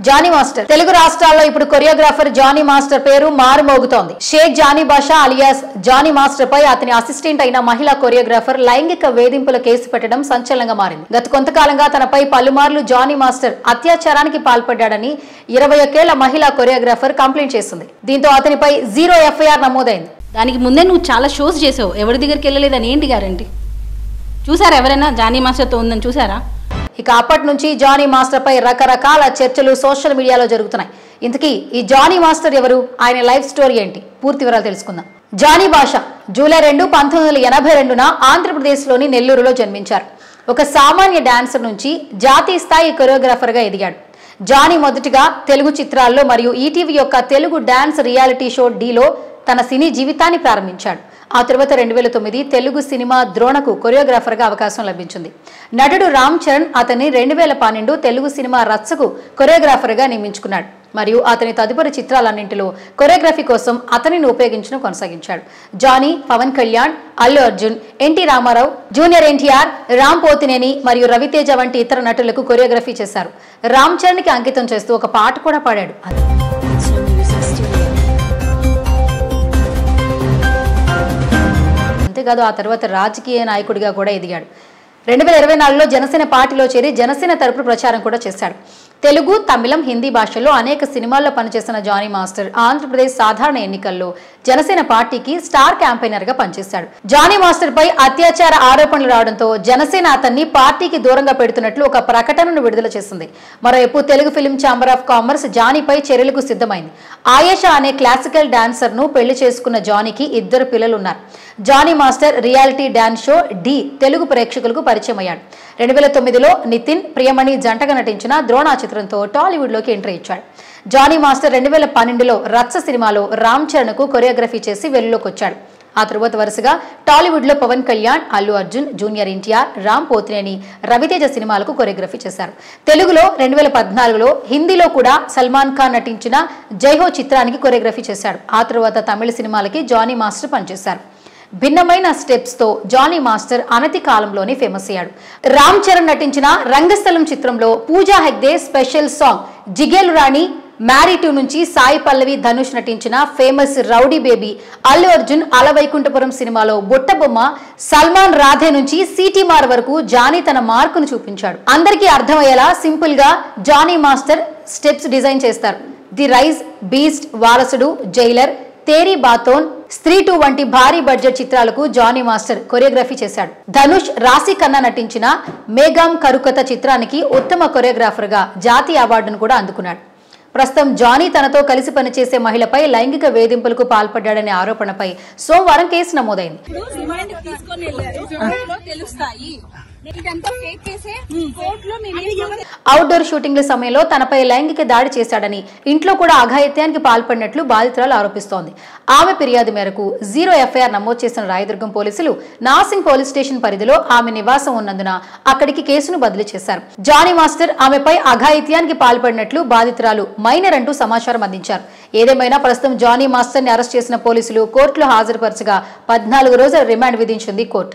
Johnny master Telugu రాష్ట్రాల్లో ఇప్పుడు choreographer Johnny master పేరు మారుమోగుతోంది. షేక్ జానీ బాషా అలియాస్ జానీ మాస్టర్ పై అతని అసిస్టెంట్ అయిన మహిళా కొరియోగ్రాఫర్ లైంగిక వేధింపుల కేసు పెట్టడం సంచలనంగా మారింది. గత కొంతకాలంగా తనపై పలుమార్లు జానీ మాస్టర్ అత్యాచారానికి పాల్పడ్డాడని 21 ఏళ్ల మహిళా కొరియోగ్రాఫర్ కంప్లైంట్ చేసింది. దీంతో అతనిపై 0 FIR నమోదైంది. దానికి ముందే నువ్వు చాలా షోస్ చేసావు, ఎవరి దగ్గరికి వెళ్ళలేదని ఏంటి గ్యారంటీ? చూసారా ఎవరైనా జానీ మాస్టర్తో ఉందని చూసారా? ఇక అప్పటి నుంచి జానీ మాస్టర్ పై రకరకాల చర్చలు సోషల్ మీడియాలో జరుగుతున్నాయి. ఇంతకీ ఈ జానీ మాస్టర్ ఎవరు, ఆయన లైఫ్ స్టోరీ ఏంటి, పూర్తి వివరాలు తెలుసుకుందాం. జానీ బాషా జూలై 2, 1982న ఆంధ్రప్రదేశ్లోని నెల్లూరులో జన్మించారు. ఒక సామాన్య డాన్సర్ నుంచి జాతీయ స్థాయి కొరియోగ్రాఫర్గా ఎదిగాడు. జానీ మొదటిగా తెలుగు చిత్రాల్లో మరియు ఈటీవీ యొక్క తెలుగు డాన్స్ రియాలిటీ షో డీలో తన సినీ జీవితాన్ని ప్రారంభించాడు. ఆ తర్వాత 2009 తెలుగు సినిమా ద్రోణకు కొరియోగ్రాఫర్గా అవకాశం లభించింది. నటుడు రామ్ చరణ్ అతన్ని 2012 తెలుగు సినిమా రచ్చకు కొరియోగ్రాఫర్గా నియమించుకున్నాడు మరియు అతని తదుపరి చిత్రాలన్నింటిలో కొరియోగ్రఫీ కోసం అతనిని ఉపయోగించడం కొనసాగించాడు. Johnny Pawan Kalyan, Allu Arjun, NT Ramarao, junior NTR, Ram Pothineni మరియు రవితేజ వంటి ఇతర నటులకు కొరియోగ్రఫీ చేశారు. రామ్ చరణ్కి అంకితం చేస్తూ ఒక పాట కూడా పాడాడు. అంతేకాదు ఆ తర్వాత రాజకీయ నాయకుడిగా కూడా ఎదిగాడు. 2024లో జనసేన పార్టీలో చేరి జనసేన తరపున ప్రచారం కూడా చేశాడు. తెలుగు, తమిళం, హిందీ భాషల్లో అనేక సినిమాల్లో పనిచేసిన జానీ మాస్టర్ ఆంధ్రప్రదేశ్ సాధారణ ఎన్నికల్లో జనసేన పార్టీకి స్టార్ క్యాంపెయినర్ గా పనిచేశాడు. జానీ మాస్టర్ పై అత్యాచార ఆరోపణలు రావడంతో జనసేన అతన్ని పార్టీకి దూరంగా పెడుతున్నట్లు ఒక ప్రకటనను విడుదల చేసింది. మరోవైపు Telugu film chamber of commerce జానీపై చర్యలకు సిద్ధమైంది. ఆయేషా అనే క్లాసికల్ డాన్సర్ ను పెళ్లి చేసుకున్న జానీకి 2 పిల్లలు ఉన్నారు. Jani master reality dance show Dhee Telugu ప్రేక్షకులకు పరిచయం అయ్యాడు. 2009లో నితిన్, ప్రియమణి జంటగా నటించిన ద్రోణ చిత్రంతో టాలీవుడ్ లోకి ఎంట్రీ ఇచ్చాడు. జానీ మాస్టర్ 2012లో రచ్చ సినిమాలో రామ్ చరణ్ కు కొరియోగ్రఫీ చేసి వెలుగులోకి వచ్చాడు. ఆ తరువాత వరుసగా టాలీవుడ్ లో పవన్ కళ్యాణ్, అల్లు అర్జున్, జూనియర్ ఎన్టీఆర్, రామ్ పోతినేని, రవితేజ సినిమాలకు కొరియోగ్రఫీ చేశారు. తెలుగులో 2014లో, హిందీలో కూడా సల్మాన్ ఖాన్ నటించిన జైహో చిత్రానికి కొరియోగ్రఫీ చేశాడు. ఆ తరువాత తమిళ సినిమాలకి జానీ మాస్టర్ పనిచేశారు. భిన్నమైన స్టెప్స్ తో జానీ మాస్టర్ అనతి కాలంలోనే ఫేమస్ అయ్యాడు. రామ్ చరణ్ నటించిన రంగస్థలం చిత్రంలో పూజా హెగ్డే స్పెషల్ సాంగ్ జిగేలు రాణి, మ్యారీ 2 నుంచి సాయి పల్లవి, ధనుష్ నటించిన famous rowdy baby, Allu Arjun Ala Vaikunthapuram సినిమాలో బుట్టబొమ్మ, సల్మాన్ రాధే నుంచి సిటీమార్ వరకు జానీ తన మార్కును చూపించాడు. అందరికీ అర్థమయ్యేలా సింపుల్ గా జానీ మాస్టర్ స్టెప్స్ డిజైన్ చేస్తారు. ది రైజ్, బీస్ట్, వారసుడు, జైలర్, తేరీ బాతోన్, స్త్రీ 2 వంటి భారీ బడ్జెట్ చిత్రాలకు జానీ మాస్టర్ కొరియోగ్రఫీ చేశాడు. ధనుష్, రాశి ఖన్నా నటించిన మేఘాం కరుకథ చిత్రానికి ఉత్తమ కొరియోగ్రాఫర్ గా జాతీయ అవార్డును కూడా అందుకున్నాడు. ప్రస్తుతం జానీ తనతో కలిసి పనిచేసే మహిళపై లైంగిక వేధింపులకు పాల్పడ్డాడనే ఆరోపణపై సోమవారం కేసు నమోదైంది. అవుట్డోర్ షూటింగ్ల సమయంలో తనపై లైంగిక దాడి చేశాడని, ఇంట్లో కూడా అఘాయిత్యానికి పాల్పడినట్లు బాధితురాలు ఆరోపిస్తోంది. ఆమె ఫిర్యాదు మేరకు 0 FIR నమోదు చేసిన రాయదుర్గం పోలీసులు నాసింగ్ పోలీస్ స్టేషన్ పరిధిలో ఆమె నివాసం ఉన్నందున అక్కడికి కేసును బదిలీ చేశారు. జానీ మాస్టర్ ఆమెపై అఘాయిత్యానికి పాల్పడినట్లు బాధితురాలు మైనర్ అంటూ సమాచారం అందించారు. ఏదేమైనా ప్రస్తుతం జానీ మాస్టర్ ని అరెస్ట్ చేసిన పోలీసులు కోర్టులో హాజరుపరచగా 14 రోజుల రిమాండ్ విధించింది కోర్టు.